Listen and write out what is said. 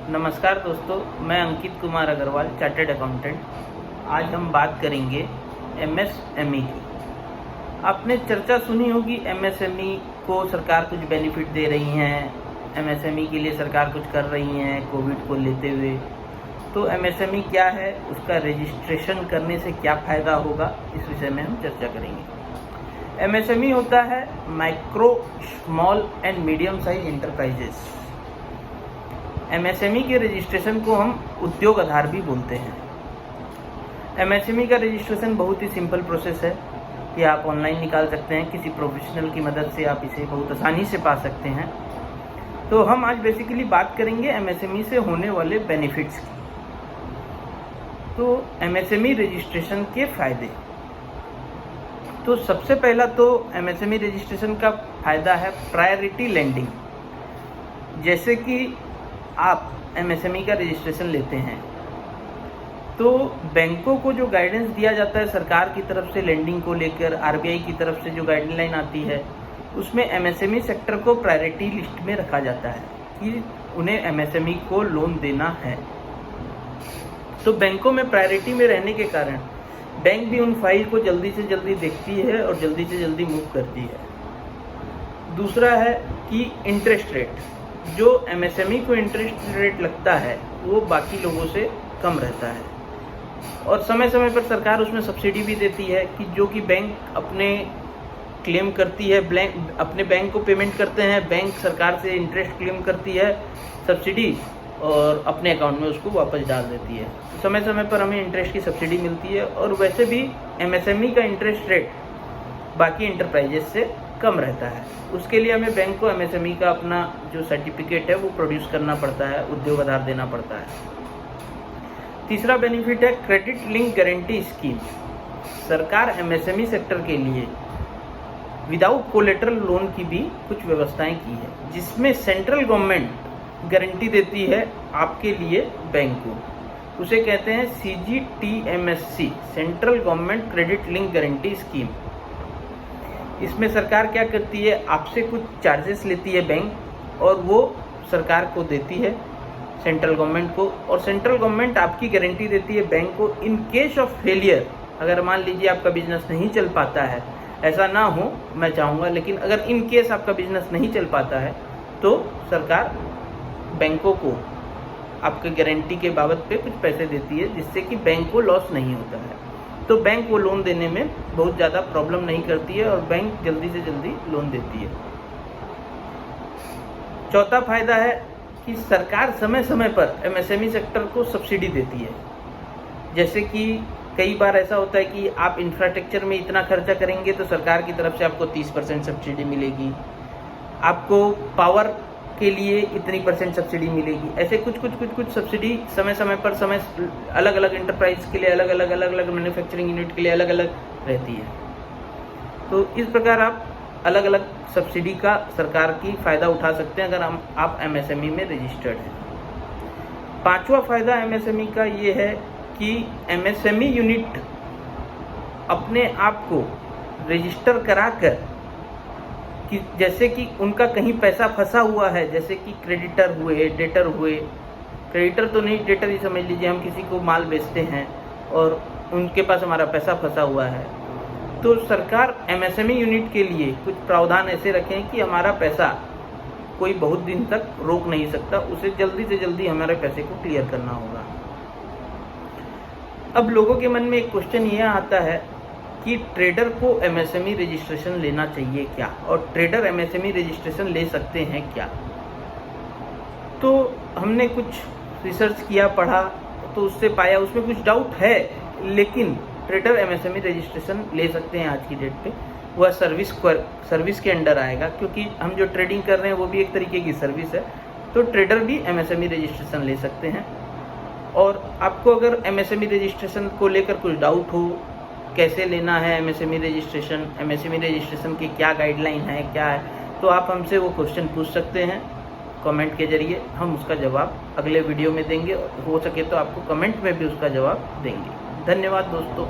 नमस्कार दोस्तों, मैं अंकित कुमार अग्रवाल, चार्टर्ड अकाउंटेंट। आज हम बात करेंगे एमएसएमई की। आपने चर्चा सुनी होगी, एमएसएमई को सरकार कुछ बेनिफिट दे रही हैं, एमएसएमई के लिए सरकार कुछ कर रही हैं कोविड को लेते हुए। तो एमएसएमई क्या है, उसका रजिस्ट्रेशन करने से क्या फ़ायदा होगा, इस विषय में हम चर्चा करेंगे। एमएसएमई होता है micro, small and medium size enterprises. MSME के रजिस्ट्रेशन को हम उद्योग आधार भी बोलते हैं। एमएसएमई का रजिस्ट्रेशन बहुत ही सिंपल प्रोसेस है कि आप ऑनलाइन निकाल सकते हैं, किसी प्रोफेशनल की मदद से आप इसे बहुत आसानी से पा सकते हैं। तो हम आज बेसिकली बात करेंगे एमएसएमई से होने वाले बेनिफिट्स की। तो एमएसएमई रजिस्ट्रेशन के फ़ायदे, तो सबसे पहला तो एमएसएमई रजिस्ट्रेशन का फ़ायदा है प्रायोरिटी लेंडिंग। जैसे कि आप एमएसएमई का रजिस्ट्रेशन लेते हैं तो बैंकों को जो गाइडेंस दिया जाता है सरकार की तरफ से लेंडिंग को लेकर, आरबीआई की तरफ से जो गाइडलाइन आती है, उसमें एमएसएमई सेक्टर को प्रायोरिटी लिस्ट में रखा जाता है कि उन्हें एमएसएमई को लोन देना है। तो बैंकों में प्रायोरिटी में रहने के कारण बैंक भी उन फाइल को जल्दी से जल्दी देखती है और जल्दी से जल्दी मूव करती है। दूसरा है कि इंटरेस्ट रेट, जो एमएसएमई को इंटरेस्ट रेट लगता है वो बाकी लोगों से कम रहता है। और समय समय पर सरकार उसमें सब्सिडी भी देती है कि जो कि बैंक अपने क्लेम करती है, अपने बैंक को पेमेंट करते हैं, बैंक सरकार से इंटरेस्ट क्लेम करती है सब्सिडी और अपने अकाउंट में उसको वापस डाल देती है। तो समय समय पर हमें इंटरेस्ट की सब्सिडी मिलती है। और वैसे भी एमएसएमई का इंटरेस्ट रेट बाकी इंटरप्राइजेस से कम रहता है। उसके लिए हमें बैंक को एमएसएमई का अपना जो सर्टिफिकेट है वो प्रोड्यूस करना पड़ता है, उद्योग आधार देना पड़ता है। तीसरा बेनिफिट है क्रेडिट लिंक गारंटी स्कीम। सरकार एमएसएमई सेक्टर के लिए विदाउट कोलेटरल लोन की भी कुछ व्यवस्थाएं की है, जिसमें सेंट्रल गवर्नमेंट गारंटी देती है आपके लिए बैंक को। उसे कहते हैं CGTMSC, central government credit link guarantee scheme. इसमें सरकार क्या करती है, आपसे कुछ चार्जेस लेती है बैंक और वो सरकार को देती है, सेंट्रल गवर्नमेंट को। और सेंट्रल गवर्नमेंट आपकी गारंटी देती है बैंक को इन केस ऑफ फेलियर। अगर मान लीजिए आपका बिजनेस नहीं चल पाता है, ऐसा ना हो मैं चाहूँगा, लेकिन अगर इन केस आपका बिजनेस नहीं चल पाता है तो सरकार बैंकों को आपके गारंटी के बाबत पे कुछ पैसे देती है, जिससे कि बैंक को लॉस नहीं होता है। तो बैंक वो लोन देने में बहुत ज़्यादा प्रॉब्लम नहीं करती है और बैंक जल्दी से जल्दी लोन देती है। चौथा फायदा है कि सरकार समय समय पर एमएसएमई सेक्टर को सब्सिडी देती है। जैसे कि कई बार ऐसा होता है कि आप इंफ्रास्ट्रक्चर में इतना खर्चा करेंगे तो सरकार की तरफ से आपको 30% सब्सिडी मिलेगी, आपको पावर के लिए इतनी % सब्सिडी मिलेगी। ऐसे कुछ सब्सिडी समय समय पर अलग अलग इंटरप्राइज के लिए, अलग अलग मैन्युफैक्चरिंग यूनिट के लिए अलग अलग रहती है। तो इस प्रकार आप अलग अलग सब्सिडी का सरकार की फ़ायदा उठा सकते हैं अगर आप एमएसएमई में रजिस्टर्ड हैं। पांचवा फ़ायदा एमएसएमई का ये है कि एमएसएमई यूनिट अपने आप को रजिस्टर कराकर कि जैसे कि उनका कहीं पैसा फंसा हुआ है, जैसे कि क्रेडिटर हुए, डेटर हुए, क्रेडिटर तो नहीं, डेटर ही समझ लीजिए, हम किसी को माल बेचते हैं और उनके पास हमारा पैसा फंसा हुआ है, तो सरकार एमएसएमई यूनिट के लिए कुछ प्रावधान ऐसे रखें कि हमारा पैसा कोई बहुत दिन तक रोक नहीं सकता, उसे जल्दी से जल्दी हमारे पैसे को क्लियर करना होगा। अब लोगों के मन में एक क्वेश्चन यह आता है कि ट्रेडर को एमएसएमई रजिस्ट्रेशन लेना चाहिए क्या, और ट्रेडर एमएसएमई रजिस्ट्रेशन ले सकते हैं क्या। तो हमने कुछ रिसर्च किया, पढ़ा, तो उससे पाया उसमें कुछ डाउट है, लेकिन ट्रेडर एमएसएमई रजिस्ट्रेशन ले सकते हैं आज की डेट पे। वह सर्विस के अंडर आएगा, क्योंकि हम जो ट्रेडिंग कर रहे हैं वो भी एक तरीके की सर्विस है। तो ट्रेडर भी एमएसएमई रजिस्ट्रेशन ले सकते हैं। और आपको अगर एमएसएमई रजिस्ट्रेशन को लेकर कुछ डाउट हो, कैसे लेना है एमएसएमई रजिस्ट्रेशन की क्या गाइडलाइन है, क्या है, तो आप हमसे वो क्वेश्चन पूछ सकते हैं कमेंट के जरिए। हम उसका जवाब अगले वीडियो में देंगे, हो सके तो आपको कमेंट में भी उसका जवाब देंगे। धन्यवाद दोस्तों।